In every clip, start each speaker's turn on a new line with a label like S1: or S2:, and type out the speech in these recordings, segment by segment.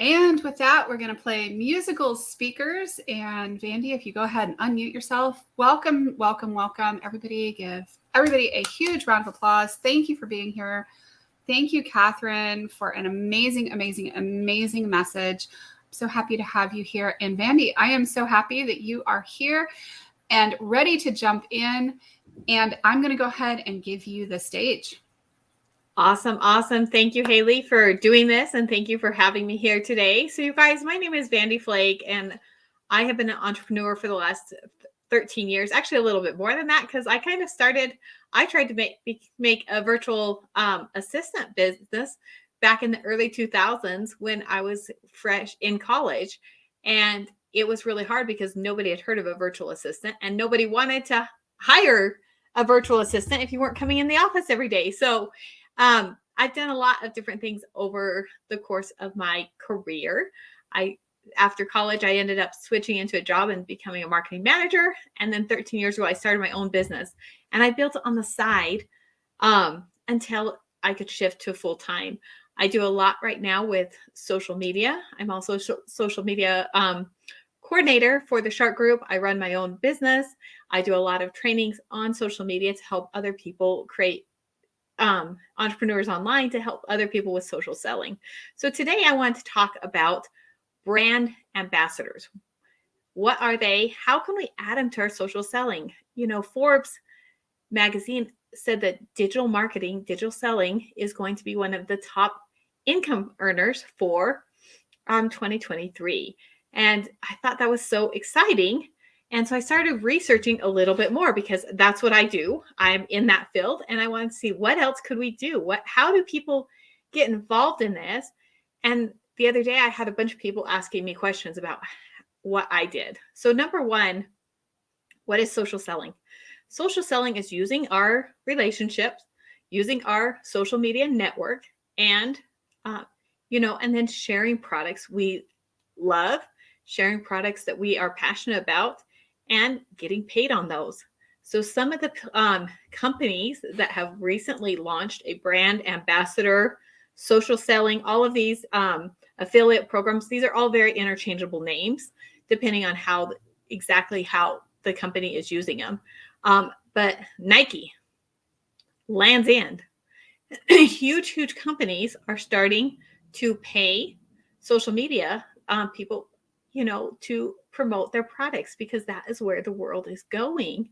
S1: And with that, we're going to play musical speakers. And Vandee, if you go ahead and unmute yourself, welcome, welcome, welcome. Everybody give everybody a huge round of applause. Thank you for being here. Thank you, Catherine, for an amazing, amazing, amazing message. I'm so happy to have you here. And Vandee, I am so happy that you are here and ready to jump in. And I'm going to go ahead and give you the stage.
S2: Awesome. Awesome. Thank you, Haley, for doing this. And thank you for having me here today. So you guys, my name is Vandee Flake, and I have been an entrepreneur for the last 13 years, actually a little bit more than that, because I tried to make a virtual assistant business back in the early 2000s when I was fresh in college. And it was really hard because nobody had heard of a virtual assistant and nobody wanted to hire a virtual assistant if you weren't coming in the office every day. So I've done a lot of different things over the course of my career. After college, I ended up switching into a job and becoming a marketing manager. And then 13 years ago, I started my own business, and I built it on the side until I could shift to full time. I do a lot right now with social media. I'm also a social media coordinator for the Shark Group. I run my own business. I do a lot of trainings on social media to help other people create entrepreneurs online, to help other people with social selling. So today I want to talk about brand ambassadors. What are they? How can we add them to our social selling? You know, Forbes magazine said that digital marketing, digital selling is going to be one of the top income earners for 2023. And I thought that was so exciting. And so I started researching a little bit more because that's what I do. I'm in that field, and I wanted to see what else could we do? How do people get involved in this? And the other day I had a bunch of people asking me questions about what I did. So number one, what is social selling? Social selling is using our relationships, using our social media network, and and then sharing products we love, sharing products that we are passionate about, and getting paid on those. So some of the companies that have recently launched a brand ambassador, social selling, all of these affiliate programs, these are all very interchangeable names depending on exactly how the company is using them. But Nike, Land's End, huge companies are starting to pay social media people, to promote their products, because that is where the world is going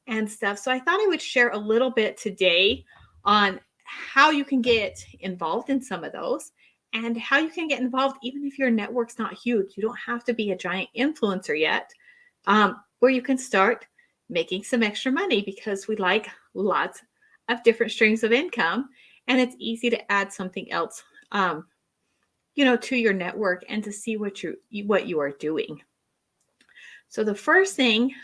S2: and stuff. So I thought I would share a little bit today on how you can get involved in some of those, and how you can get involved even if your network's not huge. You don't have to be a giant influencer yet, where you can start making some extra money, because we like lots of different streams of income, and it's easy to add something else to your network and to see what you are doing. So the first thing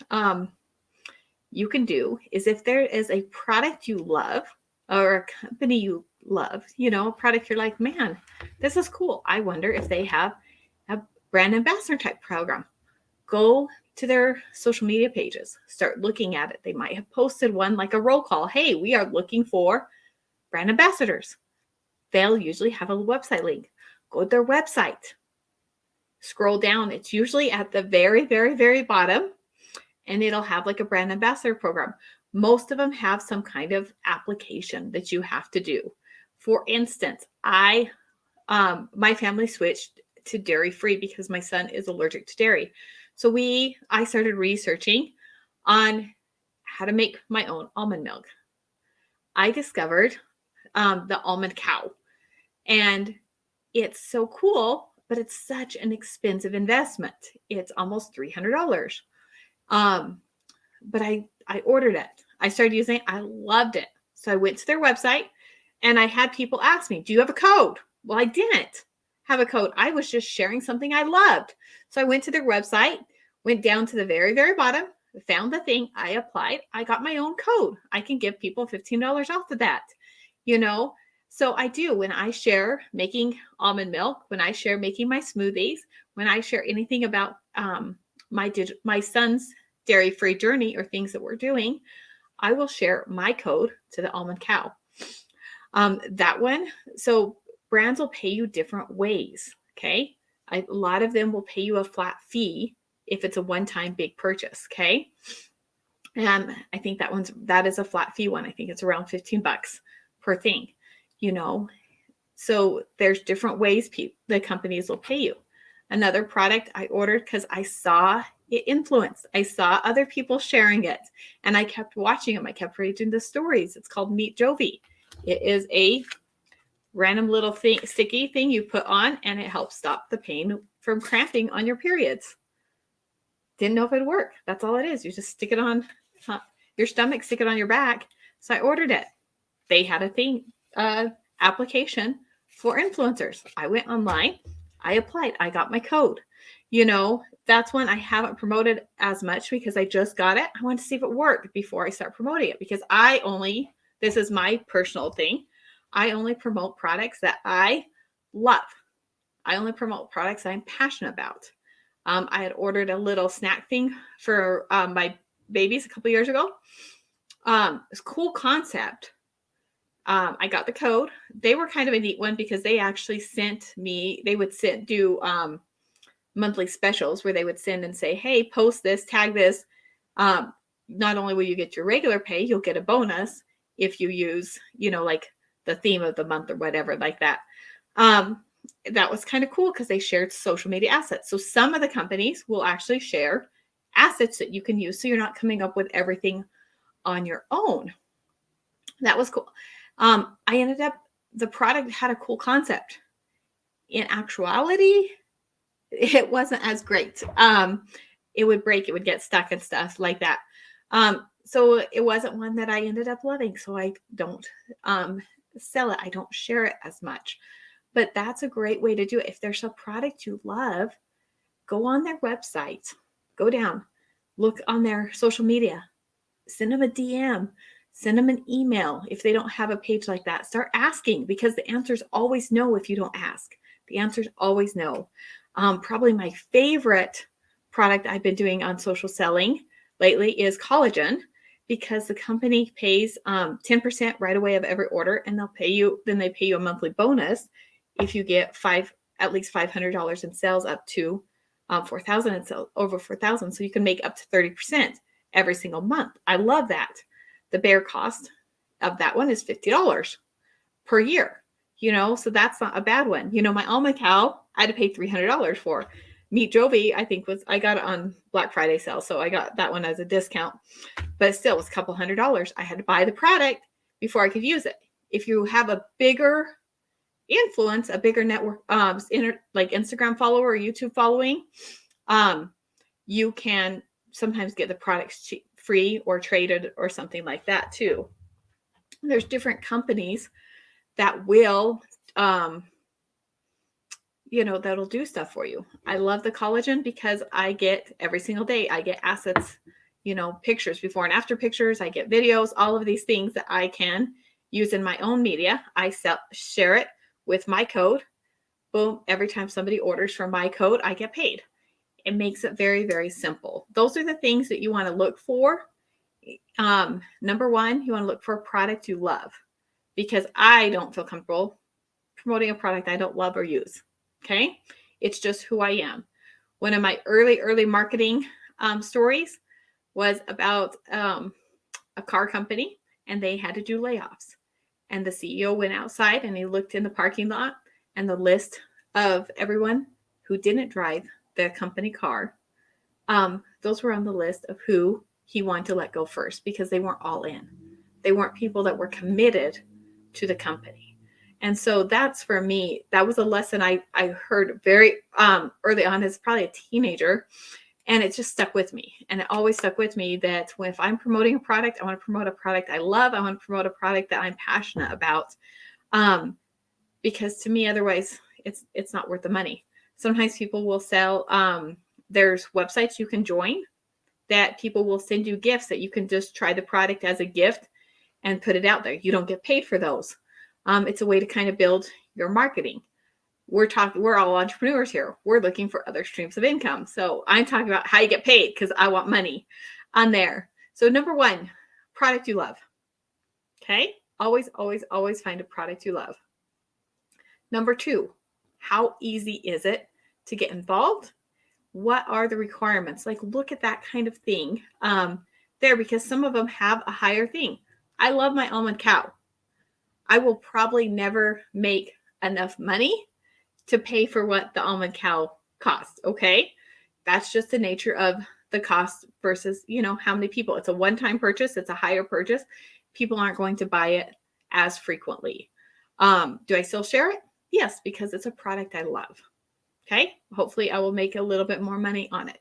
S2: you can do is, if there is a product you love or a company you love, a product you're like, man, this is cool, I wonder if they have a brand ambassador type program. Go to their social media pages, start looking at it. They might have posted one like a roll call. Hey, we are looking for brand ambassadors. They'll usually have a website link. Go to their website. Scroll down. It's usually at the very, very, very bottom, and it'll have like a brand ambassador program. Most of them have some kind of application that you have to do. For instance, my family switched to dairy-free because my son is allergic to dairy. So I started researching on how to make my own almond milk. I discovered the almond cow, and it's so cool, but it's such an expensive investment. It's almost $300. But I ordered it. I started using it. I loved it. So I went to their website, and I had people ask me, do you have a code? Well, I didn't have a code. I was just sharing something I loved. So I went to their website, went down to the very, very bottom, found the thing, I applied, I got my own code. I can give people $15 off of that, So I do, when I share making almond milk, when I share making my smoothies, when I share anything about my son's dairy-free journey or things that we're doing, I will share my code to the almond cow. That one, so brands will pay you different ways, okay? A lot of them will pay you a flat fee if it's a one-time big purchase. Okay. And I think that is a flat fee one. I think it's around $15 per thing, you know. So there's different ways the companies will pay you. Another product I ordered because I saw it influenced. I saw other people sharing it, and I kept watching them. I kept reading the stories. It's called Meet Jovi. It is a random little sticky thing you put on, and it helps stop the pain from cramping on your periods. Didn't know if it'd work. That's all it is. You just stick it on your stomach, stick it on your back. So I ordered it. They had a application for influencers. I went online. I applied. I got my code. You know, that's one I haven't promoted as much because I just got it. I want to see if it worked before I start promoting it, because this is my personal thing. I only promote products that I love. I only promote products I'm passionate about. I had ordered a little snack thing for my babies a couple years ago. It's a cool concept. I got the code. They were kind of a neat one because they actually do monthly specials where they would send and say, hey, post this, tag this. Not only will you get your regular pay, you'll get a bonus if you use, like the theme of the month or whatever like that. That was kind of cool because they shared social media assets. So some of the companies will actually share assets that you can use, so you're not coming up with everything on your own. That was cool. The product had a cool concept. In actuality, it wasn't as great. It would break, it would get stuck and stuff like that. So it wasn't one that I ended up loving. So I don't sell it. I don't share it as much. But that's a great way to do it. If there's a product you love, go on their website, go down, look on their social media, send them a DM, send them an email. If they don't have a page like that, start asking, because the answer's always no if you don't ask. The answer's always no. Probably my favorite product I've been doing on social selling lately is collagen, because the company pays 10% right away of every order, and they pay you a monthly bonus if you get at least $500 in sales up to 4,000 in sales, over 4,000. So you can make up to 30% every single month. I love that. The bare cost of that one is $50 per year, so that's not a bad one. My almond cow, I had to pay $300 for. Meet Jovi, I got it on Black Friday sale, so I got that one as a discount, but still, it was a couple $100. I had to buy the product before I could use it. If you have a bigger influence, a bigger network, like Instagram follower or YouTube following, you can sometimes get the products free or traded or something like that too. There's different companies that will, that'll do stuff for you. I love the collagen because I get every single day, I get assets, pictures, before and after pictures. I get videos, all of these things that I can use in my own media. I share it with my code. Boom. Every time somebody orders from my code, I get paid. It makes it very, very simple. Those are the things that you want to look for. Number one, you want to look for a product you love, because I don't feel comfortable promoting a product I don't love or use. Okay. It's just who I am. One of my early marketing stories was about a car company, and they had to do layoffs. And the CEO went outside and he looked in the parking lot, and the list of everyone who didn't drive the company car, those were on the list of who he wanted to let go first, because they weren't all in. They weren't people that were committed to the company. And so that's, for me, that was a lesson I heard very early on as probably a teenager. And it just stuck with me. And it always stuck with me that if I'm promoting a product, I want to promote a product I love. I want to promote a product that I'm passionate about. Because to me, otherwise, it's not worth the money. Sometimes people will sell, there's websites you can join that people will send you gifts that you can just try the product as a gift and put it out there. You don't get paid for those. It's a way to kind of build your marketing. We're all entrepreneurs here. We're looking for other streams of income. So I'm talking about how you get paid, because I want money on there. So number one, product you love. Okay. Always, always, always find a product you love. Number two, how easy is it to get involved? What are the requirements? Like, look at that kind of thing there, because some of them have a higher thing. I love my almond cow. I will probably never make enough money to pay for what the almond cow costs. Okay. That's just the nature of the cost versus, how many people. It's a one-time purchase. It's a higher purchase. People aren't going to buy it as frequently. Do I still share it? Yes, because it's a product I love. Okay. Hopefully I will make a little bit more money on it.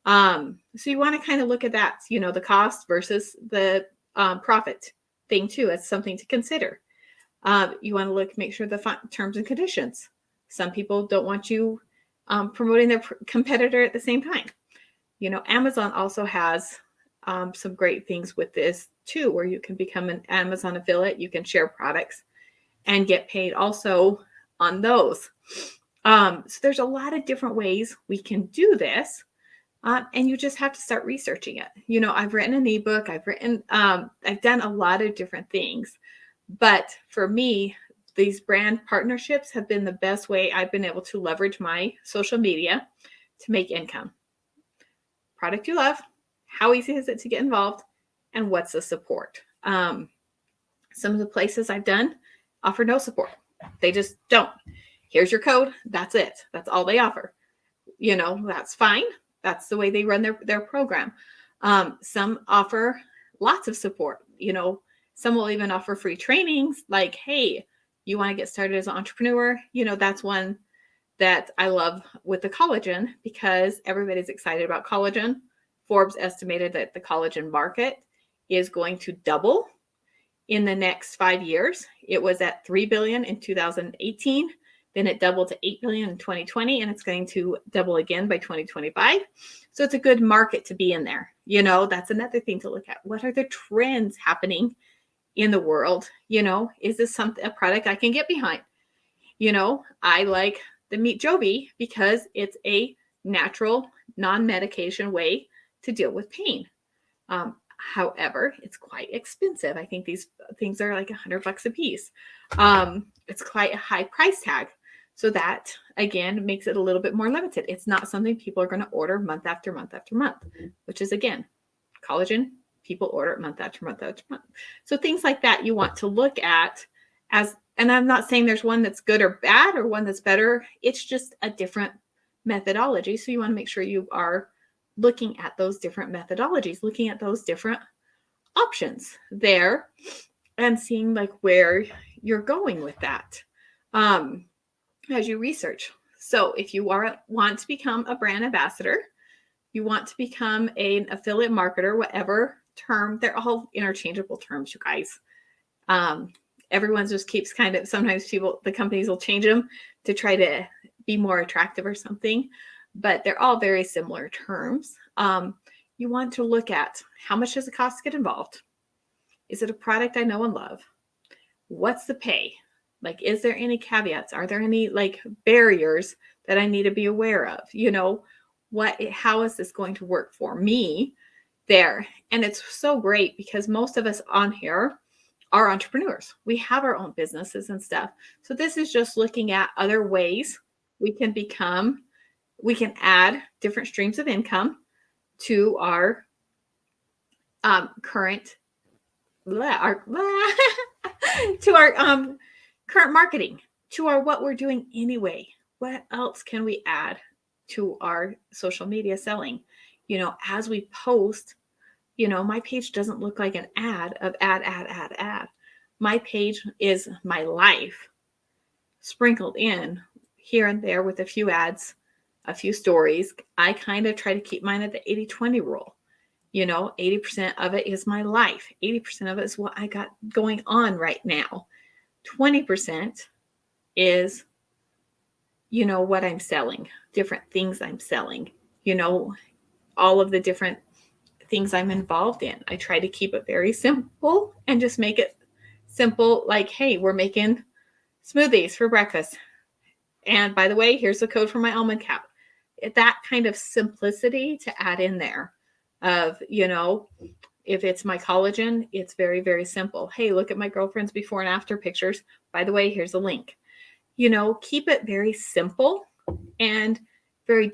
S2: So you want to kind of look at that, the cost versus the profit thing too. It's something to consider. You want to make sure the terms and conditions. Some people don't want you promoting their competitor at the same time. Amazon also has some great things with this too, where you can become an Amazon affiliate. You can share products and get paid also on those. So there's a lot of different ways we can do this. And you just have to start researching it. I've written an ebook. I've done a lot of different things. But for me, these brand partnerships have been the best way I've been able to leverage my social media to make income. Product you love, how easy is it to get involved, and what's the support? Some of the places I've done offer no support. They just don't. Here's your code. That's it. That's all they offer. That's fine. That's the way they run their program. Some offer lots of support. Some will even offer free trainings like, hey, you want to get started as an entrepreneur? That's one that I love with the collagen, because everybody's excited about collagen. Forbes estimated that the collagen market is going to double in the next 5 years. It was at $3 billion in 2018. Then it doubled to $8 billion in 2020, and it's going to double again by 2025. So it's a good market to be in there. That's another thing to look at. What are the trends happening in the world? Is this a product I can get behind? I like the Meat Jovi because it's a natural, non-medication way to deal with pain. However, it's quite expensive. I think these things are like $100 a piece. It's quite a high price tag. So that, again, makes it a little bit more limited. It's not something people are going to order month after month after month, which is, again, collagen, people order it month after month after month. So things like that you want to look at as, and I'm not saying there's one that's good or bad or one that's better. It's just a different methodology. So you want to make sure you are looking at those different methodologies, looking at those different options there and seeing like where you're going with that as you research. So if you want to become a brand ambassador, you want to become an affiliate marketer, whatever term, they're all interchangeable terms, you guys. Everyone just keeps sometimes the companies will change them to try to be more attractive or something, but they're all very similar terms. You want to look at how much does it cost to get involved? Is it a product I know and love? What's the pay? Like, is there any caveats? Are there any barriers that I need to be aware of? How is this going to work for me there? And it's so great because most of us on here are entrepreneurs. We have our own businesses and stuff. So this is just looking at other ways we can add different streams of income to our current current marketing, to our what we're doing anyway. What else can we add to our social media selling? As we post, my page doesn't look like an ad of ad. My page is my life sprinkled in here and there with a few ads, a few stories. I kind of try to keep mine at the 80-20 rule. 80% of it is my life. 80% of it is what I got going on right now. 20% is, what I'm selling, different things I'm selling, all of the different things I'm involved in. I try to keep it very simple and just make it simple. Like, hey, we're making smoothies for breakfast. And by the way, here's the code for my almond cap. That kind of simplicity to add in there of, if it's my collagen, it's very, very simple. Hey, look at my girlfriend's before and after pictures. By the way, here's a link. Keep it very simple and very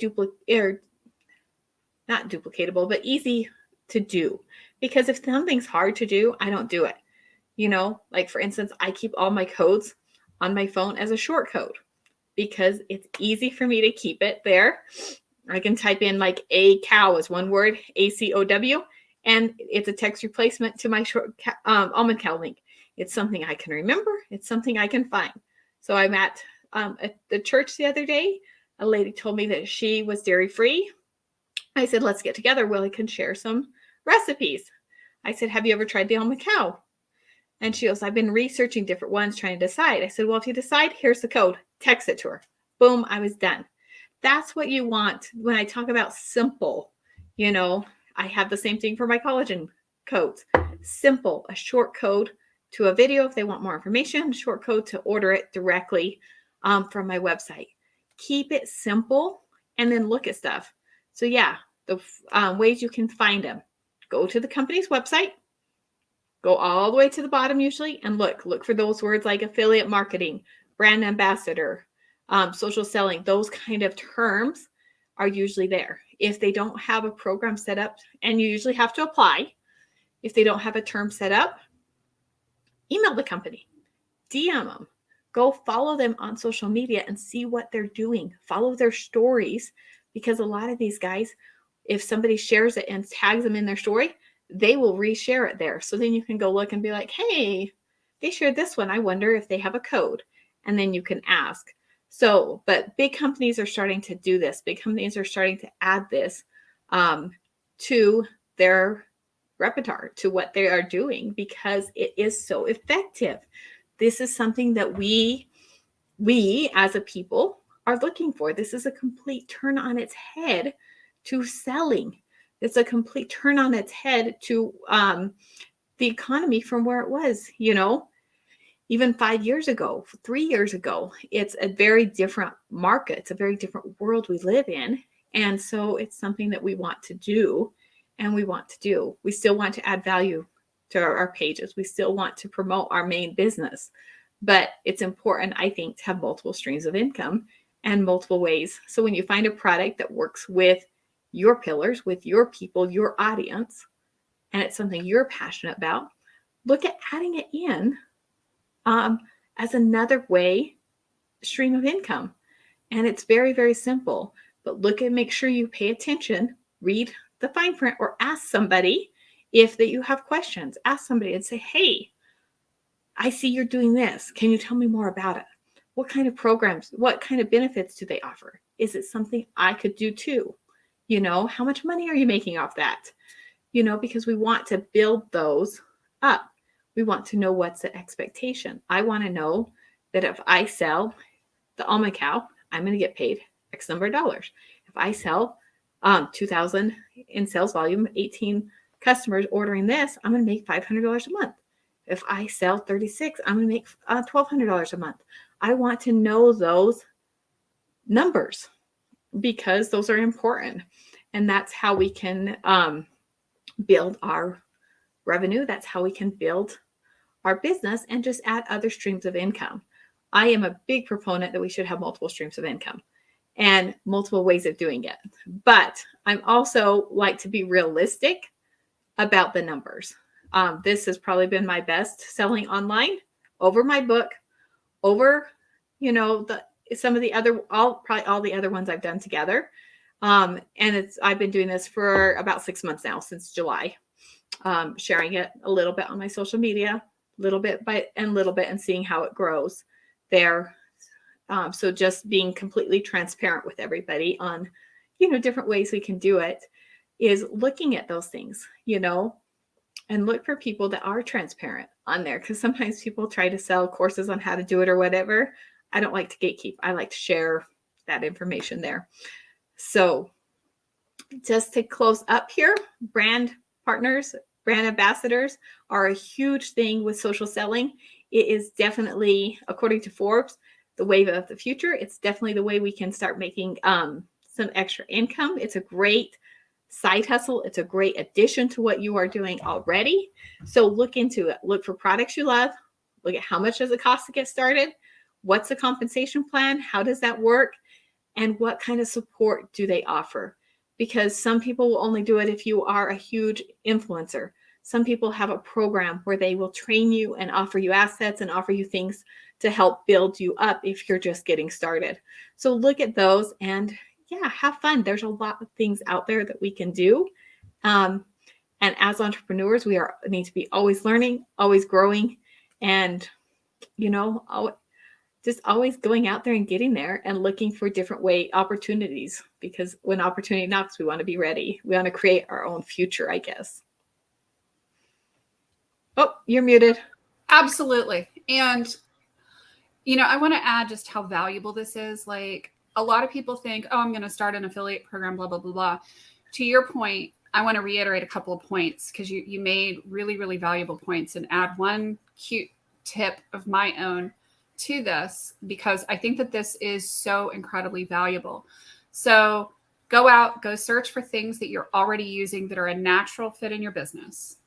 S2: not duplicatable, but easy to do. Because if something's hard to do, I don't do it. Like for instance, I keep all my codes on my phone as a short code because it's easy for me to keep it there. I can type in like a cow as one word, ACOW, and it's a text replacement to my short almond cow link. It's something I can remember. It's something I can find. So I'm at the church the other day. A lady told me that she was dairy free. I said, let's get together. Well, I can share some recipes. I said, have you ever tried the almond cow? And she goes, I've been researching different ones trying to decide. I said, well, if you decide, here's the code. Text it to her. Boom, I was done. That's what you want. When I talk about simple, I have the same thing for my collagen codes. Simple, a short code to a video if they want more information, short code to order it directly from my website. Keep it simple and then look at stuff. So yeah, the ways you can find them. Go to the company's website. Go all the way to the bottom usually and look for those words like affiliate marketing, brand ambassador, social selling. Those kind of terms are usually there. If they don't have a program set up, and you usually have to apply, if they don't have a term set up, email the company, DM them, go follow them on social media and see what they're doing. Follow their stories, because a lot of these guys, if somebody shares it and tags them in their story, they will reshare it there. So then you can go look and be like, hey, they shared this one. I wonder if they have a code. And then you can ask. So, but big companies are starting to do this. Big companies are starting to add this to their repertoire, to what they are doing, because it is so effective. This is something that we as a people are looking for. This is a complete turn on its head to selling. It's a complete turn on its head to the economy from where it was, even 5 years ago, 3 years ago. It's a very different market. It's a very different world we live in. And so it's something that we want to do, and we want to do. We still want to add value to our pages. We still want to promote our main business. But it's important, I think, to have multiple streams of income and multiple ways. So when you find a product that works with your pillars, with your people, your audience, and it's something you're passionate about, look at adding it in as another stream of income. And it's very, very simple. But make sure you pay attention, read the fine print, or ask somebody if you have questions. Ask somebody and say, hey, I see you're doing this. Can you tell me more about it? What kind of programs, what kind of benefits do they offer? Is it something I could do too? How much money are you making off that? Because we want to build those up. We want to know what's the expectation. I want to know that if I sell the almond cow, I'm going to get paid X number of dollars. If I sell 2,000 in sales volume, 18 customers ordering this, I'm going to make $500 a month. If I sell 36, I'm going to make $1,200 a month. I want to know those numbers because those are important. And that's how we can build our revenue. That's how we can build our business and just add other streams of income. I am a big proponent that we should have multiple streams of income and multiple ways of doing it. But I'm also like to be realistic about the numbers. This has probably been my best selling online over my book, over, some of the other, probably all the other ones I've done together. And I've been doing this for about 6 months now, since July, sharing it a little bit on my social media, little bit and seeing how it grows there. So just being completely transparent with everybody on, different ways we can do it, is looking at those things, and look for people that are transparent on there. Because sometimes people try to sell courses on how to do it or whatever. I don't like to gatekeep. I like to share that information there. So just to close up here, brand partners, brand ambassadors are a huge thing with social selling. It is definitely, according to Forbes, the wave of the future. It's definitely the way we can start making some extra income. It's a great side hustle. It's a great addition to what you are doing already. So look into it. Look for products you love. Look at how much does it cost to get started? What's the compensation plan? How does that work? and what kind of support do they offer? Because some people will only do it if you are a huge influencer. Some people have a program where they will train you and offer you assets and offer you things to help build you up if you're just getting started. So look at those and yeah, have fun. There's a lot of things out there that we can do. And as entrepreneurs, we need to be always learning, always growing, and, just always going out there and getting there and looking for different opportunities, because when opportunity knocks, we want to be ready. We want to create our own future, I guess. Oh, you're muted.
S1: Absolutely. And, I want to add just how valuable this is. Like, a lot of people think, oh, I'm going to start an affiliate program, blah, blah, blah, blah. To your point, I want to reiterate a couple of points, because you made really, really valuable points, and add one cute tip of my own to this, because I think that this is so incredibly valuable. So go out, go search for things that you're already using that are a natural fit in your business,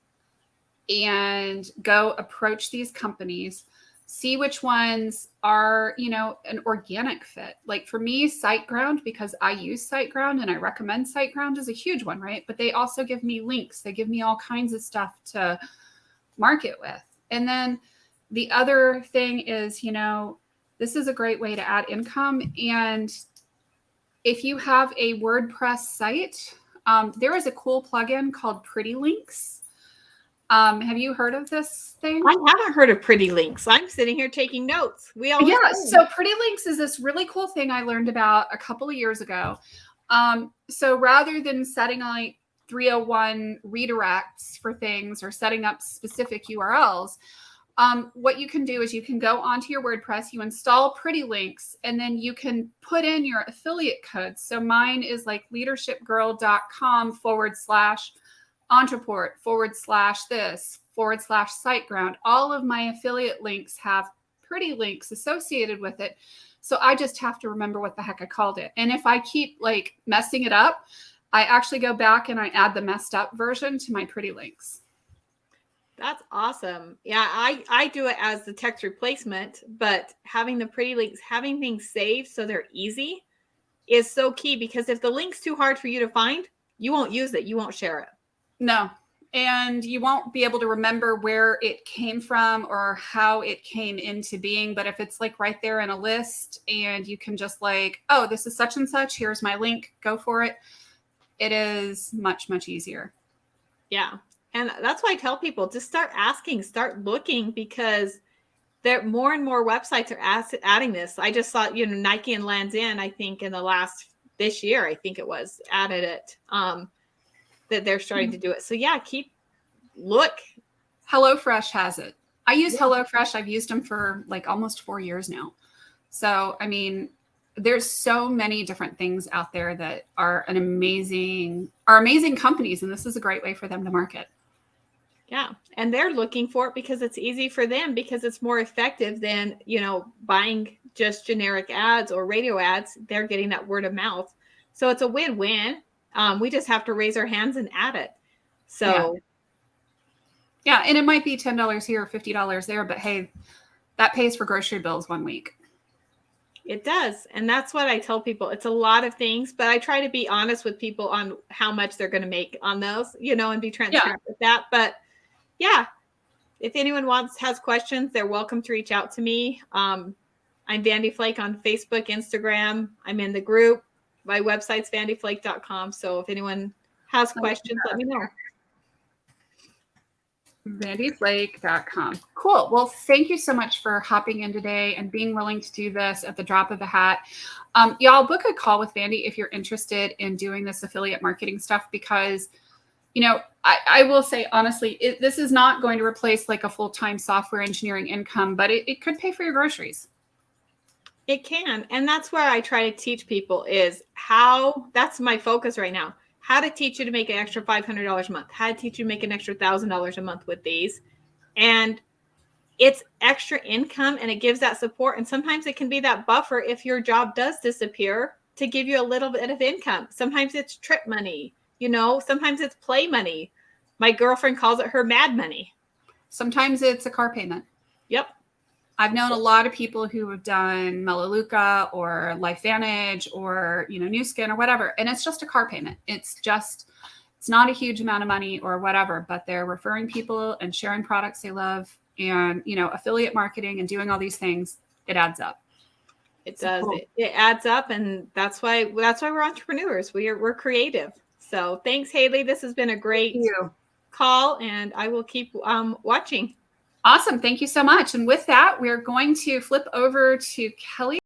S1: and go approach these companies, see which ones are, an organic fit. Like for me, SiteGround, because I use SiteGround and I recommend SiteGround, is a huge one, right? But they also give me links. They give me all kinds of stuff to market with. And then the other thing is, this is a great way to add income. And if you have a WordPress site, there is a cool plugin called Pretty Links. Have you heard of this thing?
S2: I haven't heard of Pretty Links. I'm sitting here taking notes.
S1: So Pretty Links is this really cool thing I learned about a couple of years ago. So rather than setting like 301 redirects for things or setting up specific URLs, what you can do is you can go onto your WordPress, you install Pretty Links, and then you can put in your affiliate codes. So mine is like leadershipgirl.com/Entreport/this/SiteGround. All of my affiliate links have Pretty Links associated with it. So I just have to remember what the heck I called it. And if I keep like messing it up, I actually go back and I add the messed up version to my Pretty Links.
S2: That's awesome. Yeah, I do it as the text replacement, but having the Pretty Links, having things saved so they're easy is so key, because if the link's too hard for you to find, you won't use it. You won't share it.
S1: No. And you won't be able to remember where it came from or how it came into being. But if it's like right there in a list and you can just like, oh, this is such and such, here's my link, go for it. It is much, much easier.
S2: Yeah. And that's why I tell people to start asking, start looking, because there more and more websites are adding this. I just saw, Nike and Land's End, I think this year, I think it was added it, that they're starting to do it. So yeah, look.
S1: HelloFresh has it. I use HelloFresh. I've used them for like almost 4 years now. So, I mean, there's so many different things out there that are amazing companies. And this is a great way for them to market.
S2: Yeah. And they're looking for it because it's easy for them, because it's more effective than, buying just generic ads or radio ads. They're getting that word of mouth. So it's a win-win. We just have to raise our hands and add it. So
S1: yeah. And it might be $10 here or $50 there, but hey, that pays for grocery bills 1 week.
S2: It does. And that's what I tell people. It's a lot of things, but I try to be honest with people on how much they're going to make on those, and be transparent with that. But yeah, if anyone has questions, they're welcome to reach out to me. I'm Vandee Flake on Facebook, Instagram. I'm in the group. My website's vandeeflake.com. So if anyone has questions, let me know.
S1: vandeeflake.com. Cool. Well, thank you so much for hopping in today and being willing to do this at the drop of a hat. Y'all book a call with Vandee if you're interested in doing this affiliate marketing stuff, because I will say, honestly, this is not going to replace like a full-time software engineering income, but it could pay for your groceries.
S2: It can. And that's where I try to teach people that's my focus right now. How to teach you to make an extra $500 a month, how to teach you to make an extra $1,000 a month with these. And it's extra income, and it gives that support. And sometimes it can be that buffer if your job does disappear, to give you a little bit of income. Sometimes it's trip money. Sometimes it's play money. My girlfriend calls it her mad money.
S1: Sometimes it's a car payment.
S2: Yep.
S1: I've known a lot of people who have done Melaleuca or LifeVantage or, Nu Skin or whatever. And it's just a car payment. It's not a huge amount of money or whatever, but they're referring people and sharing products they love and, affiliate marketing and doing all these things. It adds up.
S2: It does. Cool. It adds up. And that's why we're entrepreneurs. We're creative. So thanks, Haley. This has been a great call, and I will keep watching.
S1: Awesome. Thank you so much. And with that, we're going to flip over to Kelly.